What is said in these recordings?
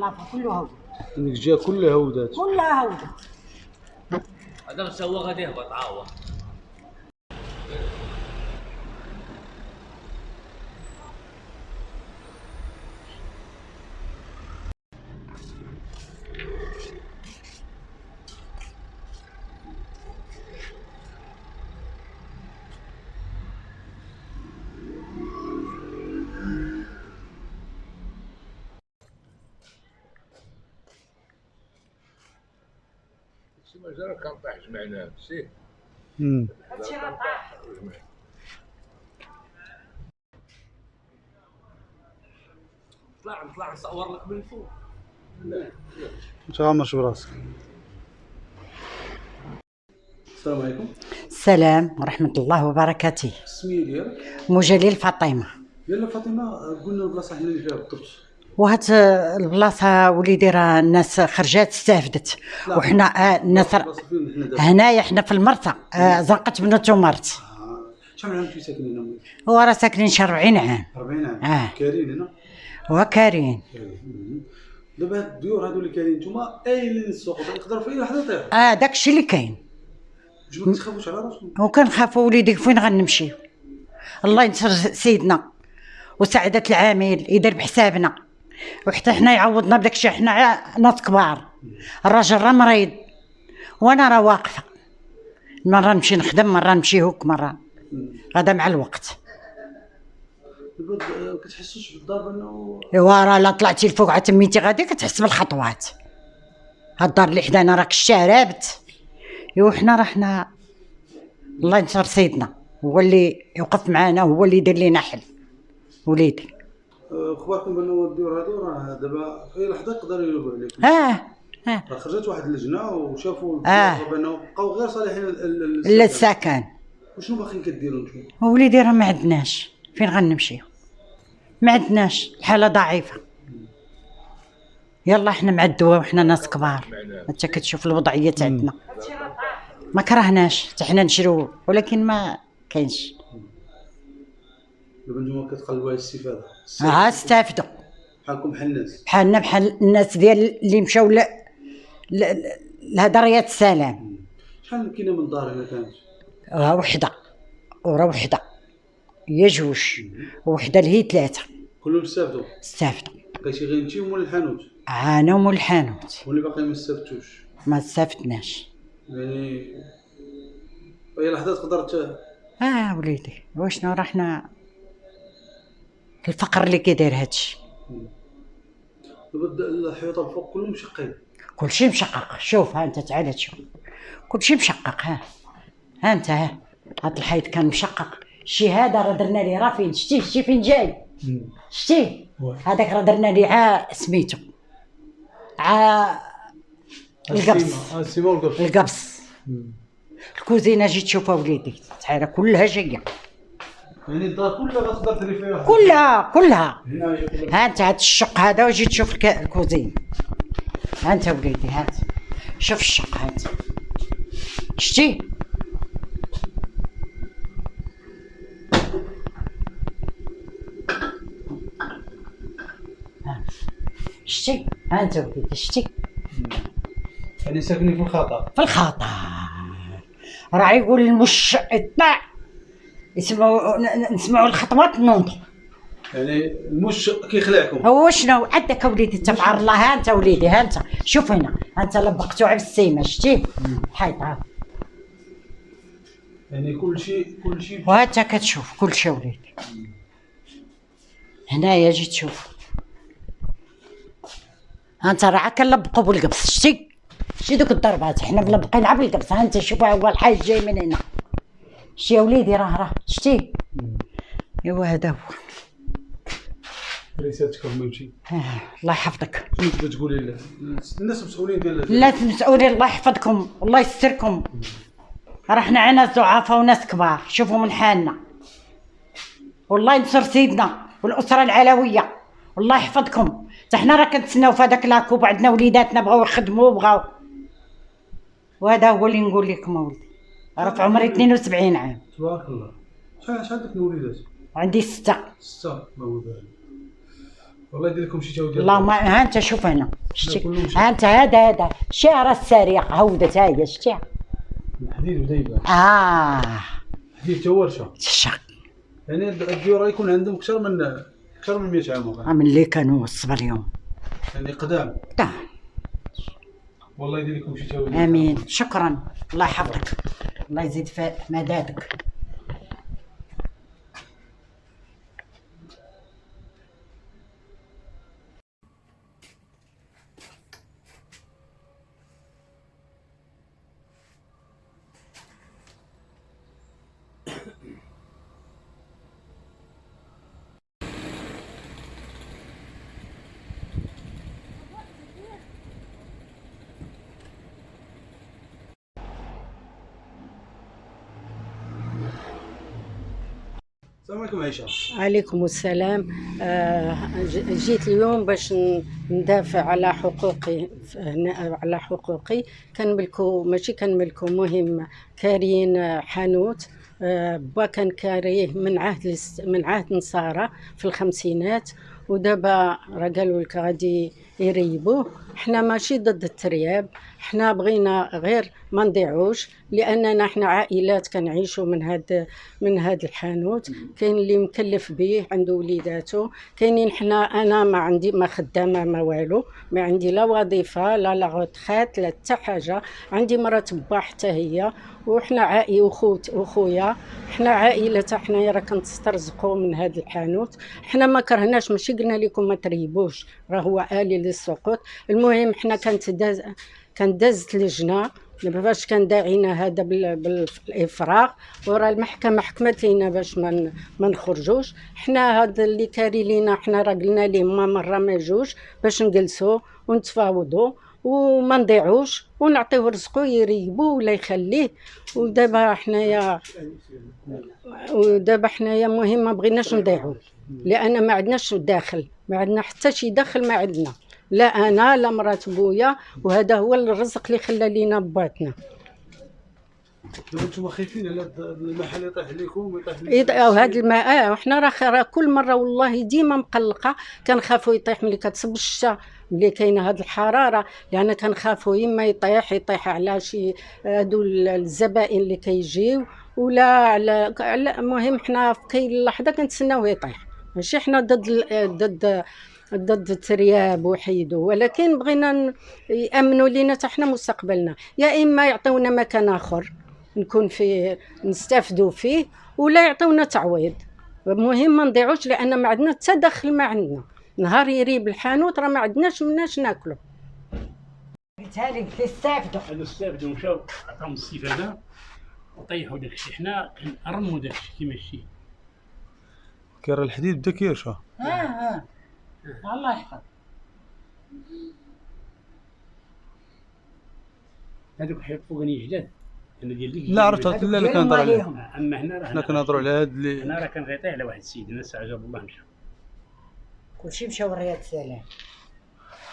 الخلافه كله هودت. الجا كلها هودات. كلها هودت. هذا مسوى غادي يهبط عاوه. مازال كان طاح جمعناه سي. هادشي راه طاح. نطلع نصور لك من فوق. تغمرش براسك. السلام عليكم. السلام ورحمه الله وبركاته. السميه ديالك؟ مجليل فاطمه. يلا فاطمه، قلنا البلاصه حنا اللي فيها بالضبط. وهاد البلاصه وليدي راه الناس خرجات استافدت، وحنا الناس هنايا حنا في المرتة زنقة بنوتو مرت. شحال من عام كنتي ساكنين هنا؟ هو راه ساكنين شي 40 عام. 40 عام. كارين هنا؟ وكارين. دابا هاد الديور هادو اللي كاينين نتوما قايلين السوق يقدر في اي لحظه يطيح. داكشي اللي كاين. ما تخافوش على راسكم؟ وكنخافوا وليدي فين غنمشيو؟ الله ينصر سيدنا وسعادة العامل يدير بحسابنا، وحتى حنا يعوضنا بداكشي. حنا ناس كبار، الراجل راه مريض وانا راه واقفه، مره نمشي نخدم مره نمشي هوك مره غدا مع الوقت. دابا كتحسوش بالدار بانه ايوا راه لا طلعتي لفوق عاد تميتي غادي كتحس بالخطوات. هاد الدار اللي حدانا راك الشاربت. ايوا حنا راه حنا الله ينصر سيدنا هو اللي يوقف معانا، هو اللي يدير لينا حل وليدي. اخباركم بانه الديور هادو راه دابا في اي لحظه يقدروا يلوبوا عليكم. راه خرجت واحد اللجنه وشافوا بانه بقاو غير صالحين للسكن. وشنو باقيين كديروا نتوما؟ وليدي راه ما عندناش فين غنمشيو، ما عندناش، الحاله ضعيفه. يلا حنا مع الدواء وحنا ناس كبار، انت كتشوف الوضعيه تاعتنا. ما كرهناش حتى حنا نشريو، ولكن ما كاينش. دابا نتوما كتقلبوا على الاستفاده. استافدوا بحالكم بحال الناس. بحالنا بحال الناس ديال اللي مشاو لهذا رياض السلام. شحال كاينه من دار هنا كانت؟ وحده ورا وحده، هي جوج وحده اللي هي ثلاثه. كلهم استافدوا؟ استافدوا. بقيتي غير انت ومول الحانوت؟ انا ومول الحانوت. واللي باقي ما استافدتوش؟ ما استافدناش. يعني في اي لحظه تقدر وليدي واشنو راه حنا الفقر اللي كيدير هادشي. دابا الحيوطه الفوق كلهم مشقين؟ كلشي مشقق. شوف ها انت تعال تشوف كلشي مشقق. ها انت هاد الحيط كان مشقق. شي هذا راه درنا ليه رافين. شتي فين جاي؟ شتي هذاك راه درنا ليه سميتو القبص. القبص. الكوزينه جيت تشوفها وليدي تعال كلها جايه. يعني الدار كلها غتقدر تديري فيها؟ كلها. ها انت هاد الشق هذا وجيت تشوف الكوزين. ها انت وليدي هات شوف الشق هات. شتي شتي ها انت وليدي شتي. يعني ساكنين في الخطر؟ في الخطر. راه يقول المش اطلع نسمعوا الخطوات نوضوا. يعني المش كيخلعكم؟ هو شنو عندك وليدي انت في عار الله. ها انت وليدي ها انت شوف هنا ها انت لبقتو على السيمه. شتي حيط ها. يعني كلشي وها انت كتشوف كلشي وليدي. هنايا جي تشوف ها انت راه كنلبقوا بالقبص. شتي دوك الضربات حنا ملبقين عا بالقبص. ها انت شوف هو الحيط جاي من هنا. شتي يا وليدي راه شتي. ايوا هذا هو رسالتكم ممشي. الله يحفظك. شنو تقولي لله؟ الناس مسؤولين ديال الناس مسؤولين. الله يحفظكم والله يستركم. راه حنا عنا ضعفاء وناس كبار. شوفوا من حالنا. والله ينصر سيدنا والاسره العلويه. والله يحفظكم. حتى حنا راه كنتسناو في هذاك لاكوب. عندنا وليداتنا بغاو يخدموا بغاو. وهذا هو اللي نقول لكم اولدي. راه في عمري 72 عام. تبارك الله. شحال عندك من وليدات؟ عندي 6. 6 الله يبارك. والله يدير لكم شي تاودير. والله ما ها انت شوف هنا شتي ها انت هذا شعر السريع عودت هاي شتي الحديد بدا يبان. حديد تورشه الشق يعني الديور يكون عندهم اكثر من 100 عام من اللي كانوا وصل اليوم يعني قدام. والله يدير لكم شي تاودير. امين شكرا الله يحفظك الله يزيد في مدادك. السلام عليكم عائشة. عليكم السلام. جيت اليوم باش ندافع على حقوقي على حقوقي. كنملكو ماشي كنملكو مهم كاريين حانوت. با كان كاريه من عهد نصارى في الخمسينات ودابا راه قالوا لك غادي يريبوه. حنا ماشي ضد الترياب، حنا بغينا غير ما نضيعوش لاننا حنا عائلات كنعيشوا من هاد الحانوت. كاين اللي مكلف به عنده وليداتو، كاينين انا ما خدامه ما والو، ما عندي لا وظيفه لا غوتخات لا حتى حاجه. عندي مرة با حتى هي، وحنا وخويا حنا عائله حنايا راه كنسترزقوا من هاد الحانوت. حنا ما كرهناش، ماشي قلنا لكم ما تريبوش، راه هو آلي للسقوط. المهم حنا كانت دازت لجنه باش كان داعينا هذا بالافراغ، وراه المحكمه حكمت لينا باش ما نخرجوش. حنا هذا اللي كاري لينا حنا راه قلنا ليه مره ما جوج باش نجلسوا ونتفاوضوا وما نضيعوش ونعطيوه رزقه يريبو ولا يخليه. ودابا حنايا مهم ما بغيناش نضيعوا لان ما عندناش داخل، ما عندنا حتى شي دخل، ما عندنا لا انا لا مرات بويا، وهذا هو الرزق اللي خلى لينا باتنا. دابا نتوما خايفين على المحل يطيح عليكم ويطيح هذا الماء. وحنا راه كل مره والله ديما مقلقه، كنخافوا يطيح ملي كتصب الشتا، ملي كاينه هذه الحراره، لان كنخافوا اما يطيح على شي هادو الزبائن اللي كيجيو ولا على المهم حنا في كاين لحظه كنتسناوه يطيح. ماشي حنا ضد الترياب وحيدو، ولكن بغينا يامنوا لينا حتى حنا مستقبلنا، يا اما يعطيونا مكان اخر نكون فيه نستافدوا فيه، ولا يعطيونا تعويض. المهم ما نضيعوش لان ما عندنا حتى دخل، ما عندنا نهار يريب الحانوت راه ما عندناش مناش ناكلو. قلتها لك تستافدوا، نستافدوا مشاو عطاهم الاستفاده وطيحوا داكشي. حنا كنرموا داكشي كيما شتي. كير الحديد بدا كيرشه. الله يحفظ. هذوك حيط فوقاني جداد انا ديال ديك. لا عرفت لا اللي كنهضر عليه. اما هنا راه حنا كنهضروا على هاد اللي انا راه كان غيطيح على واحد السيد الناس عجب الله مشى. كلشي مشاو رياض السلام.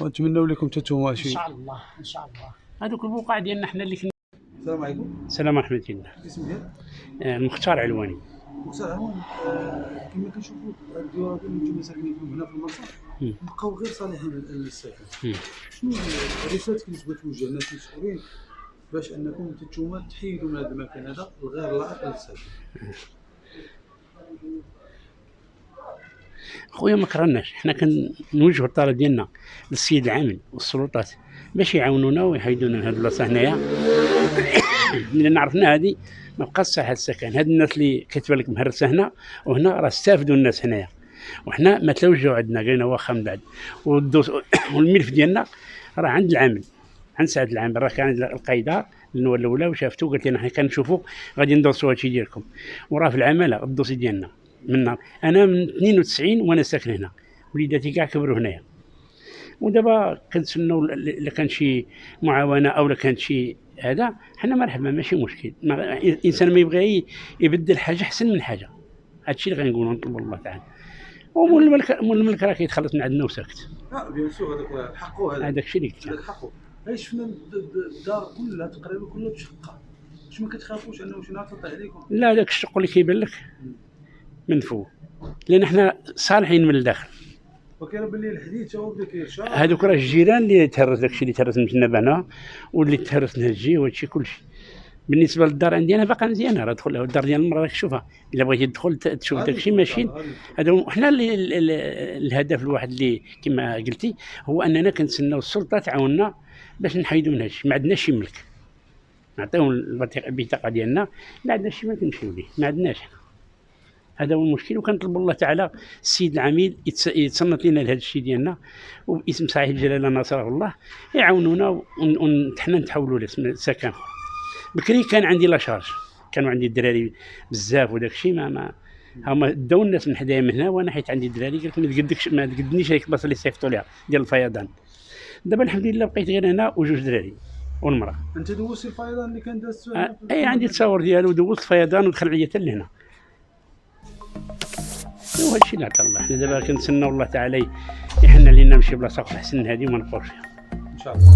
ونتمنوا لكم تتوما شي ان شاء الله ان شاء الله. هذوك البقع ديالنا حنا اللي كنا. السلام عليكم. السلام ورحمه الله. الاسم ديالك؟ المختار علواني. مختار علواني. كما كنشوفوا الديورات اللي نتوما ساكنين فيهم هنا في المنصه بقاو غير صالحين للساكن. شنو الرسالة اللي تبغي توجه للناس المسؤولين باش انكم نتوما تحيدوا من هذا المكان هذا الغير لائق للساكن؟ خويا ما كرهناش، حنا كنوجهوا الطلب ديالنا للسيد العامل والسلطات باش يعاونونا ويحيدونا من هاد البلاصه هنايا. لان عرفنا هذه ما بقاش صح السكن. هاد الناس اللي كتبان لك مهرسه هنا وهنا راه استافدوا الناس هنايا، وحنا ما تلوجوا عندنا قلنا واخا من بعد. والملف ديالنا راه عند العامل، عند سعد العامل، راه كان عند القيدار النوى الاولى وشافتو قالت لنا حنا كنشوفوا غادي ندوسوا هادشي ديالكم، وراه في العماله الدوسي ديالنا من نهار انا من 92 وانا ساكن هنا، وليداتي كاع كبروا هنايا. ودابا كنتسناو الا كان شي معاونه او الا كانت شي هذا حنا مرحبا ماشي مشكل. الانسان ما يبغي يبدل حاجه احسن من حاجه، هادشي اللي غنقولوا نطلبوا الله تعالى. ومول الملك راه كيتخلص من عندنا وساكت. بيان سور هذاك حقه، هذاك الشيء اللي قلت هذاك حقه. شفنا الدار كلها تقريبا كلها مشقه، واش ما كتخافوش انه شي نهار تطيح عليكم؟ لا هذاك الشق اللي كيبان لك من فوق، لان حنا صالحين من الداخل وكان باللي الحديث هو بدا كيرشا هذوك راه الجيران اللي تهرس داكشي اللي تهرس من جنب هنا واللي تهرس نهجي وهادشي كلشي. بالنسبه للدار عندي انا باقا مزيانه، راه دخل الدار ديال المراه راك تشوفها، الا بغيتي تدخل تشوف داكشي ماشي. هذا حنا الهدف الواحد اللي كما قلتي هو اننا كنتسناو السلطه تعاوننا باش نحيدوا من هادشي. ما عندناش شي ملك، نعطيهم البطاقه ديالنا، ما عندناش شي ملك نمشيو ليه، ما عندناش. هذا هو المشكل، وكنطلبوا الله تعالى السيد العميد يتصنت لنا لهذا الشيء ديالنا، وباسم صاحب الجلاله نصره الله يعاونونا حنا نتحولوا لسكن. بكري كان عندي لا شارج، كانوا عندي الدراري بزاف وداك الشيء ما هما داو الناس من حدايا من هنا، وانا حيت عندي الدراري قلت ما تقدنيش هذيك البلاصه اللي صيفطوا لها ديال الفيضان. دابا الحمد لله بقيت غير انا وجوج دراري والمراه. انت دوزتي الفيضان اللي كان داز اي عندي التصاور ديالو، دوزت الفيضان ودخل عليا حتى لهنا. وهذا الشيء اللي عطا الله. حنا دابا كنتسناو الله تعالى يحن علينا نمشي بلاصه احسن من هذه وما نبقاوش فيها ان شاء الله.